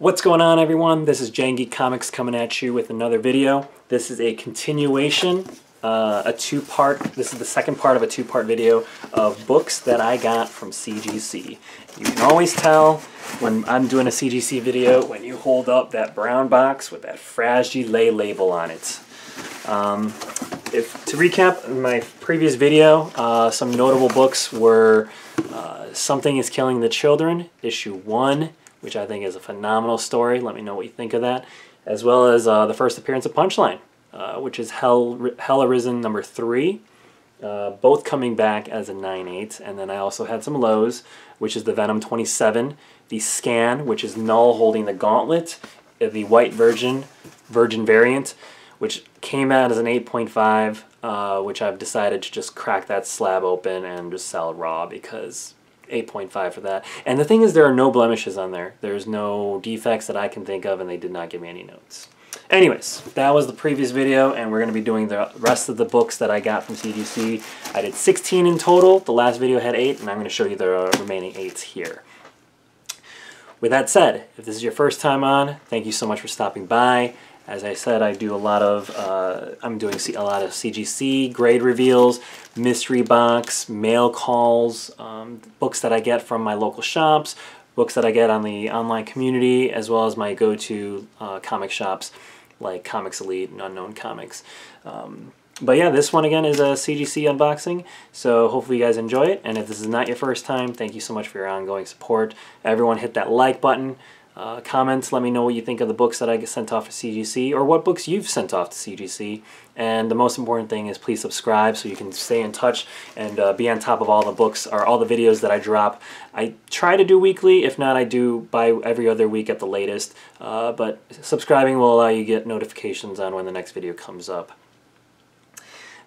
What's going on, everyone? This is Jang Geek Comics coming at you with another video. This is a continuation, a two-part. This is the second part of a two-part video of books that I got from CGC. You can always tell when I'm doing a CGC video when you hold up that brown box with that Fragile label on it. To recap my previous video, some notable books were Something is Killing the Children, issue 1, which I think is a phenomenal story. Let me know what you think of that. As well as the first appearance of Punchline, which is Hell Arisen number 3. Both coming back as a 9/8. And then I also had some lows, which is the Venom 27, the Scan, which is Null holding the gauntlet, the White Virgin variant, which came out as an 8.5, which I've decided to just crack that slab open and just sell it raw because 8.5 for that. And the thing is, there are no blemishes on there. There's no defects that I can think of, and they did not give me any notes. Anyways, that was the previous video, and we're going to be doing the rest of the books that I got from CGC. I did 16 in total. The last video had 8, and I'm going to show you the remaining 8s here. With that said, if this is your first time on, thank you so much for stopping by. As I said, I do a lot of, I'm doing a lot of CGC, grade reveals, mystery box, mail calls, books that I get from my local shops, books that I get on the online community, as well as my go-to comic shops like Comics Elite and Unknown Comics. But yeah, this one again is a CGC unboxing, so hopefully you guys enjoy it. And if this is not your first time, thank you so much for your ongoing support. Everyone hit that like button. Comments, let me know what you think of the books that I get sent off to CGC, or what books you've sent off to CGC. And the most important thing is please subscribe so you can stay in touch and be on top of all the books or all the videos that I drop. I try to do weekly. If not, I do by every other week at the latest. But subscribing will allow you to get notifications on when the next video comes up.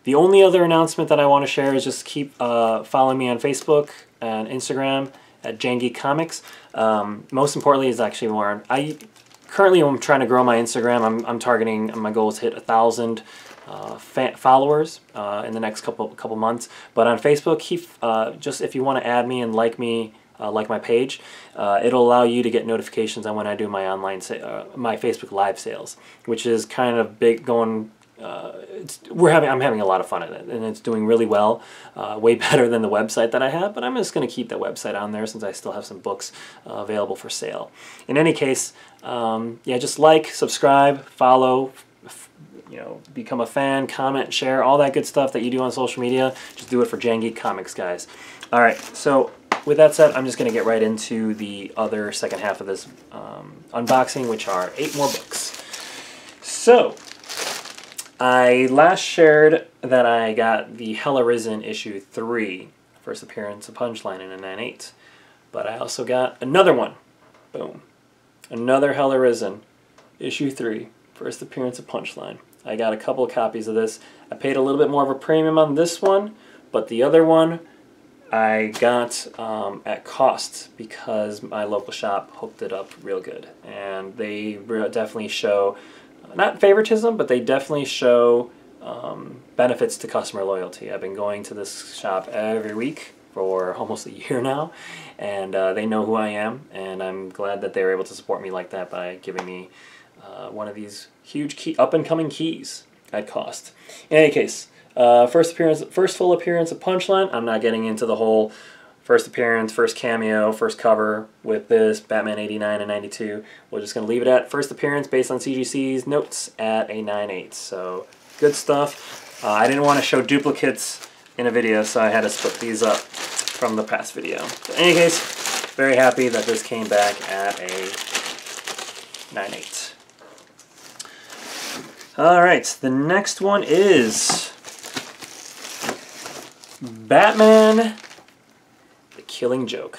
The only other announcement that I want to share is just keep following me on Facebook and Instagram at Jang Geek Comics. Most importantly is actually more, currently I'm trying to grow my Instagram. I'm targeting, my goal is to hit 1,000 followers in the next couple months. But on Facebook, just if you want to add me and like me, like my page, it'll allow you to get notifications on when I do my online, my Facebook Live sales, which is kind of big going. I'm having a lot of fun at it, and it's doing really well, way better than the website that I have, but I'm just going to keep that website on there since I still have some books available for sale. In any case, yeah, just like, subscribe, follow, become a fan, comment, share, all that good stuff that you do on social media. Just do it for Jang Geek Comics, guys. Alright, so with that said, I'm just going to get right into the other second half of this unboxing, which are 8 more books. So I last shared that I got the Hell Arisen issue 3, first appearance of Punchline in a 9/8. But I also got another one. Boom. Another Hell Arisen issue 3, first appearance of Punchline. I got a couple of copies of this. I paid a little bit more of a premium on this one, but the other one I got at cost because my local shop hooked it up real good. And they definitely show, not favoritism, but they definitely show benefits to customer loyalty. I've been going to this shop every week for almost a year now, and they know who I am, and I'm glad that they were able to support me like that by giving me one of these huge up-and-coming keys at cost. In any case, first full appearance of Punchline. I'm not getting into the whole first appearance, first cameo, first cover with this, Batman 89 and 92. We're just going to leave it at first appearance based on CGC's notes at a 9/8. So, good stuff. I didn't want to show duplicates in a video, so I had to split these up from the past video. But in any case, very happy that this came back at a 9/8. Alright, the next one is Batman Killing Joke.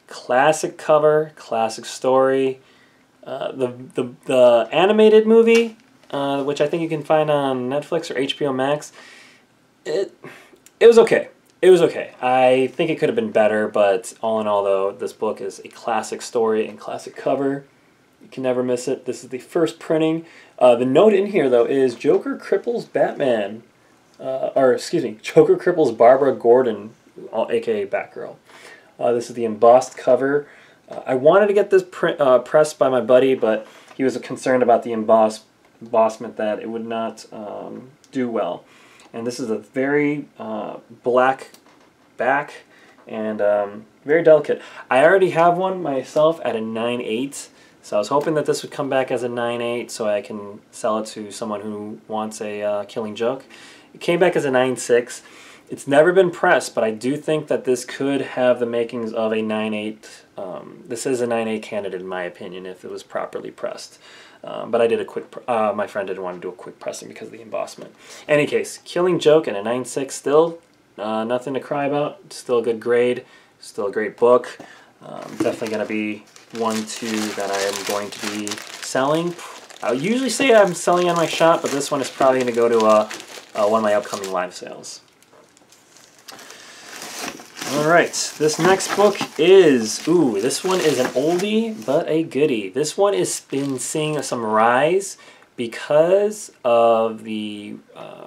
Classic cover, classic story. The animated movie, which I think you can find on Netflix or HBO Max, it was okay. It was okay. I think it could have been better, but all in all, though, this book is a classic story and classic cover. You can never miss it. This is the first printing. The note in here, though, is Joker cripples Batman, or excuse me, Joker cripples Barbara Gordon, aka Batgirl. This is the embossed cover. I wanted to get this pressed by my buddy, but he was concerned about the embossment, that it would not do well. And this is a very black back and very delicate. I already have one myself at a 9/8, so I was hoping that this would come back as a 9/8 so I can sell it to someone who wants a Killing Joke. It came back as a 9/6. It's never been pressed, but I do think that this could have the makings of a 9/8. This is a 9/8 candidate in my opinion if it was properly pressed. But I did a quick, my friend didn't want to do a quick pressing because of the embossment. In any case, Killing Joke and a 9/6 still, nothing to cry about. Still a good grade, still a great book. Definitely going to be one, two that I am going to be selling. I usually say I'm selling on my shop, but this one is probably going to go to one of my upcoming live sales. Alright, this next book is, this one is an oldie but a goodie. This one has been seeing some rise because of the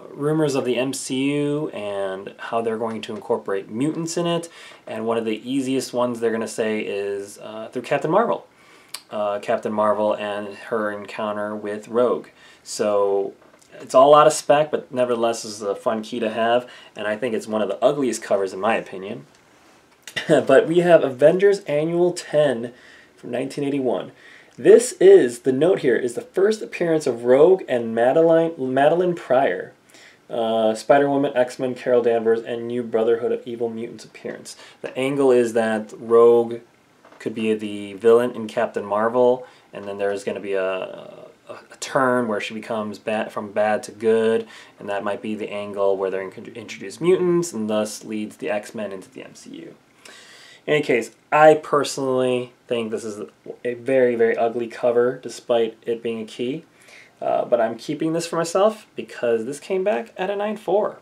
rumors of the MCU and how they're going to incorporate mutants in it. And one of the easiest ones they're going to say is through Captain Marvel. Captain Marvel and her encounter with Rogue. So it's all out of spec, but nevertheless this is a fun key to have. And I think it's one of the ugliest covers in my opinion. But we have Avengers Annual 10 from 1981. This is, the note here, is the first appearance of Rogue and Madeline Pryor. Spider-Woman, X-Men, Carol Danvers, and New Brotherhood of Evil Mutants appearance. The angle is that Rogue could be the villain in Captain Marvel, and then there's going to be a turn where she becomes from bad to good, and that might be the angle where they're introduce mutants, and thus leads the X-Men into the MCU. In any case, I personally think this is a very, very ugly cover, despite it being a key. But I'm keeping this for myself because this came back at a 9.4.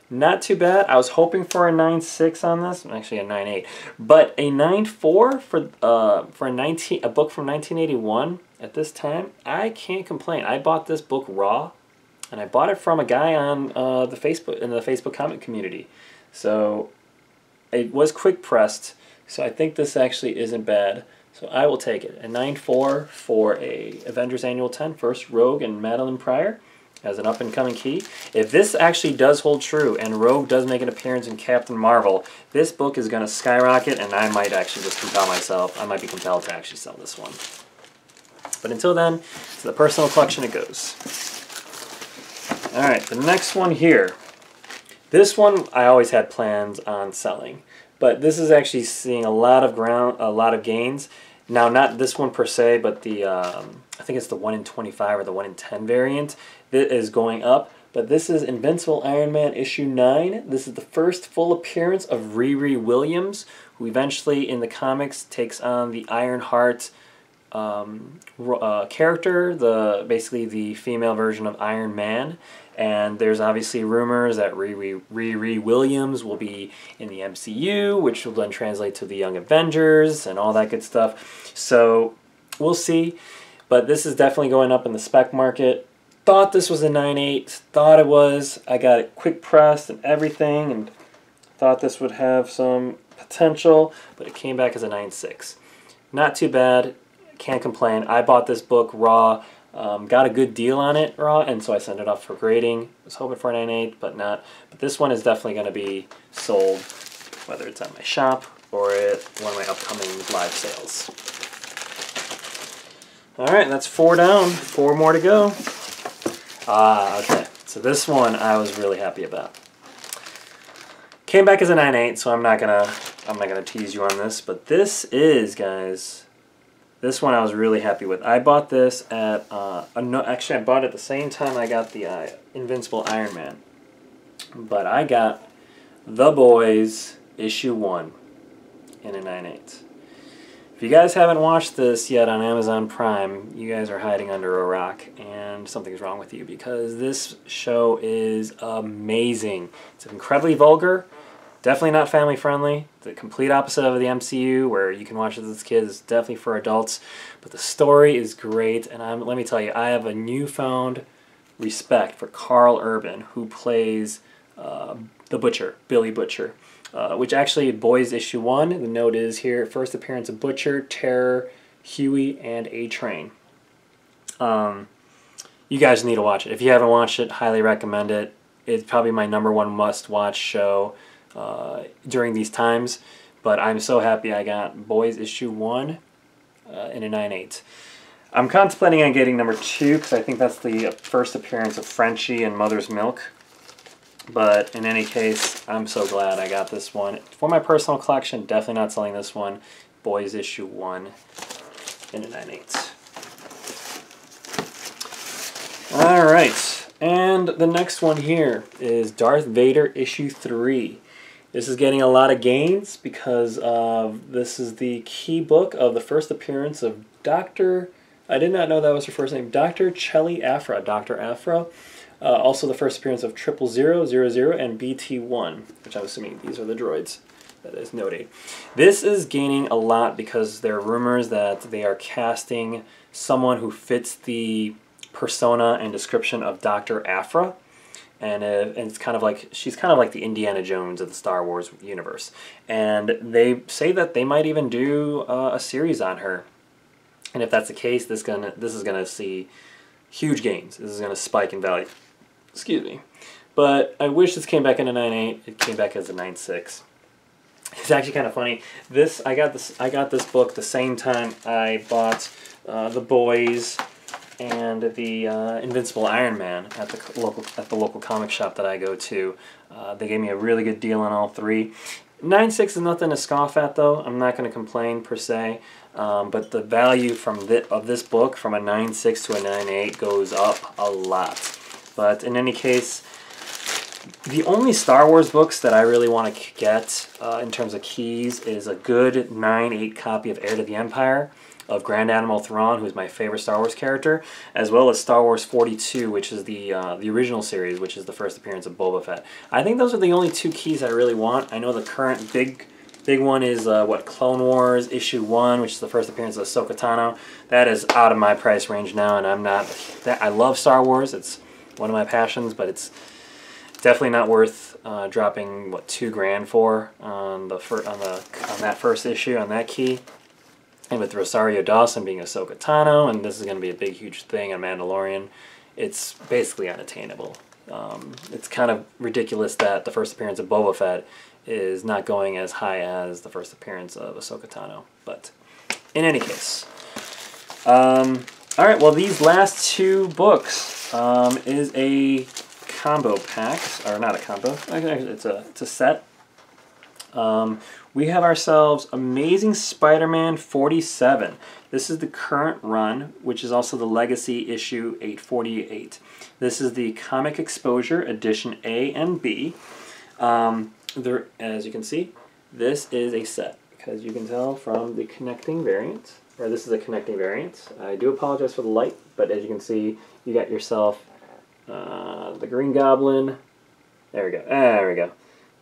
Not too bad. I was hoping for a 9.6 on this, actually a 9.8. But a 9.4 for a book from 1981 at this time, I can't complain. I bought this book raw, and I bought it from a guy on the Facebook comic community. So it was quick pressed, so I think this actually isn't bad. So I will take it. A 9.4 for a Avengers Annual 10, first Rogue and Madeline Pryor as an up-and-coming key. If this actually does hold true and Rogue does make an appearance in Captain Marvel, this book is going to skyrocket, and I might actually just compel myself. I might be compelled to actually sell this one. But until then, to the personal collection it goes. Alright, the next one here. This one I always had plans on selling, but this is actually seeing a lot of gains. Now, not this one per se, but the I think it's the 1 in 25 or the 1 in 10 variant that is going up. But this is Invincible Iron Man issue 9. This is the first full appearance of Riri Williams, who eventually in the comics takes on the Ironheart character, basically the female version of Iron Man. And there's obviously rumors that Riri Williams will be in the MCU, which will then translate to the Young Avengers and all that good stuff. So we'll see. But this is definitely going up in the spec market. Thought this was a 9.8. Thought it was. I got it quick pressed and everything, and thought this would have some potential, but it came back as a 9.6. Not too bad. Can't complain. I bought this book raw. Got a good deal on it raw, and so I sent it off for grading. Was hoping for a 9.8, but not. But this one is definitely going to be sold, whether it's at my shop or at one of my upcoming live sales. Alright, that's 4 down. 4 more to go. Okay. So this one I was really happy about. Came back as a 9.8, so I'm not gonna tease you on this, but this is, guys, this one I was really happy with. I bought this at, actually I bought it at the same time I got the Invincible Iron Man. But I got The Boys issue 1 in a 9.8. If you guys haven't watched this yet on Amazon Prime, you guys are hiding under a rock and something's wrong with you, because this show is amazing. It's incredibly vulgar. Definitely not family friendly. The complete opposite of the MCU, where you can watch it as kids. It's definitely for adults. But the story is great, and let me tell you, I have a newfound respect for Carl Urban, who plays the Butcher, Billy Butcher, which actually Boys issue 1. The note is here: first appearance of Butcher, Terror, Huey, and A-Train. You guys need to watch it. If you haven't watched it, highly recommend it. It's probably my #1 must-watch show during these times. But I'm so happy I got Boys issue 1 in a 9/8. I'm contemplating on getting #2 because I think that's the first appearance of Frenchie and Mother's Milk. But in any case, I'm so glad I got this one. For my personal collection, definitely not selling this one. Boys issue 1 in a 9/8. Alright, and the next one here is Darth Vader issue 3. This is getting a lot of gains because this is the key book of the first appearance of Dr. I did not know that was her first name. Dr. Chelly Afra. Dr. Afra. Also the first appearance of 00000 and BT1, which I'm assuming these are the droids. That is Note 8. This is gaining a lot because there are rumors that they are casting someone who fits the persona and description of Dr. Afra. And it's kind of like, she's kind of like the Indiana Jones of the Star Wars universe. And they say that they might even do a series on her. And if that's the case, this is gonna see huge gains. This is gonna spike in value. Excuse me. But I wish this came back in a 9/8. It came back as a 9/6. It's actually kind of funny. I got this book the same time I bought The Boys and the Invincible Iron Man at the local comic shop that I go to. They gave me a really good deal on all three. 9/6 is nothing to scoff at, though. I'm not going to complain per se, but the value of this book from a 9/6 to a 9/8 goes up a lot. But in any case, the only Star Wars books that I really want to get in terms of keys is a good 9/8 copy of Heir to the Empire of Grand Admiral Thrawn, who's my favorite Star Wars character, as well as Star Wars 42, which is the original series, which is the first appearance of Boba Fett. I think those are the only two keys I really want. I know the current big one is Clone Wars issue 1, which is the first appearance of Ahsoka Tano. That is out of my price range now, and I'm not. I love Star Wars. It's one of my passions, but it's definitely not worth dropping $2 grand for on that first issue on that key. And with Rosario Dawson being Ahsoka Tano, and this is going to be a big, huge thing on Mandalorian, it's basically unattainable. It's kind of ridiculous that the first appearance of Boba Fett is not going as high as the first appearance of Ahsoka Tano. But in any case, alright, well, these last two books is a combo pack, or not a combo, it's a set. We have ourselves Amazing Spider-Man 47. This is the current run, which is also the Legacy issue 848. This is the Comic Exposure Edition A and B. As you can see, this is a set, because you can tell from the connecting variant, or this is a connecting variant. I do apologize for the light, but as you can see, you got yourself the Green Goblin. There we go. There we go.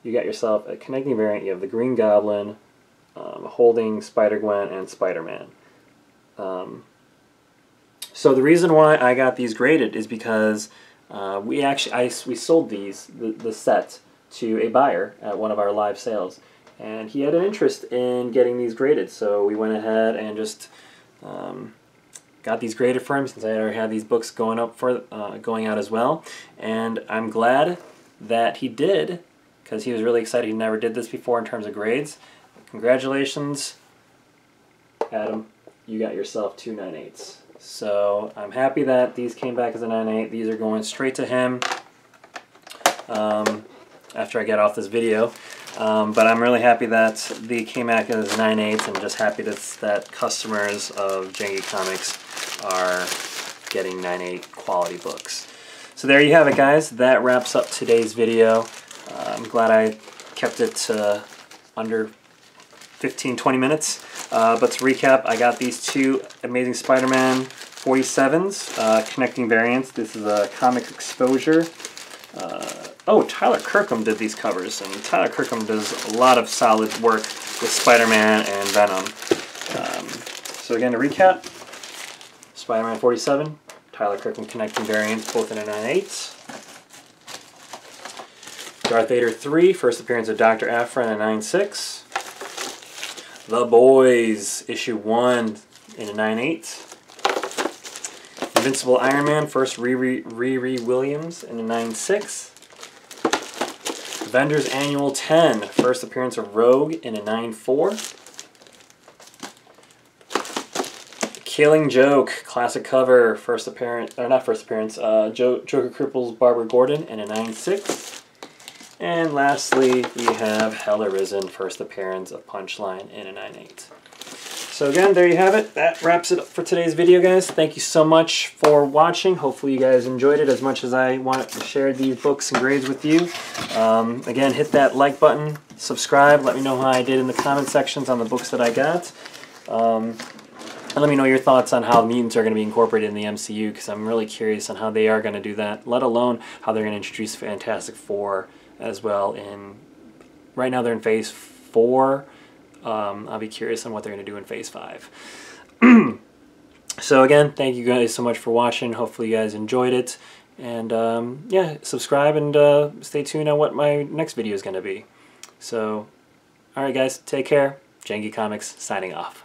You got yourself a connecting variant. You have the Green Goblin holding Spider-Gwen and Spider-Man. So the reason why I got these graded is because we sold the set to a buyer at one of our live sales, and he had an interest in getting these graded. So we went ahead and just got these graded for him, since I already had these books going out as well. And I'm glad that he did, because he was really excited. He never did this before in terms of grades. Congratulations, Adam. You got yourself 2 9/8s. So I'm happy that these came back as a 9/8. These are going straight to him after I get off this video. But I'm really happy that they came back as 9/8s, and just happy that customers of Jang Geek Comics are getting 9/8 quality books. So there you have it, guys. That wraps up today's video. I'm glad I kept it to under 15-20 minutes. But to recap, I got these two Amazing Spider-Man 47s, connecting variants. This is a Comic Exposure. Oh, Tyler Kirkham did these covers, and Tyler Kirkham does a lot of solid work with Spider-Man and Venom. So again, to recap, Spider-Man 47, Tyler Kirkham connecting variants, both in a 9/8. Darth Vader 3, first appearance of Dr. Aphra in a 9.6. The Boys, issue 1 in a 9.8. Invincible Iron Man, first Riri Williams in a 9.6. Avengers Annual 10, first appearance of Rogue in a 9.4. Killing Joke, classic cover, first appearance, or not first appearance, Joker cripples Barbara Gordon in a 9.6. And lastly, we have Hell Arisen, first appearance of Punchline in a 9.8. So again, there you have it. That wraps it up for today's video, guys. Thank you so much for watching. Hopefully you guys enjoyed it as much as I wanted to share these books and grades with you. Again, hit that like button, subscribe, let me know how I did in the comment sections on the books that I got. And let me know your thoughts on how mutants are going to be incorporated in the MCU, because I'm really curious on how they are going to do that, let alone how they're going to introduce Fantastic Four as well. Right now they're in Phase 4. I'll be curious on what they're going to do in Phase 5. So again, thank you guys so much for watching. Hopefully you guys enjoyed it. And yeah, subscribe and stay tuned on what my next video is going to be. So, alright guys, take care. Jang Geek Comics signing off.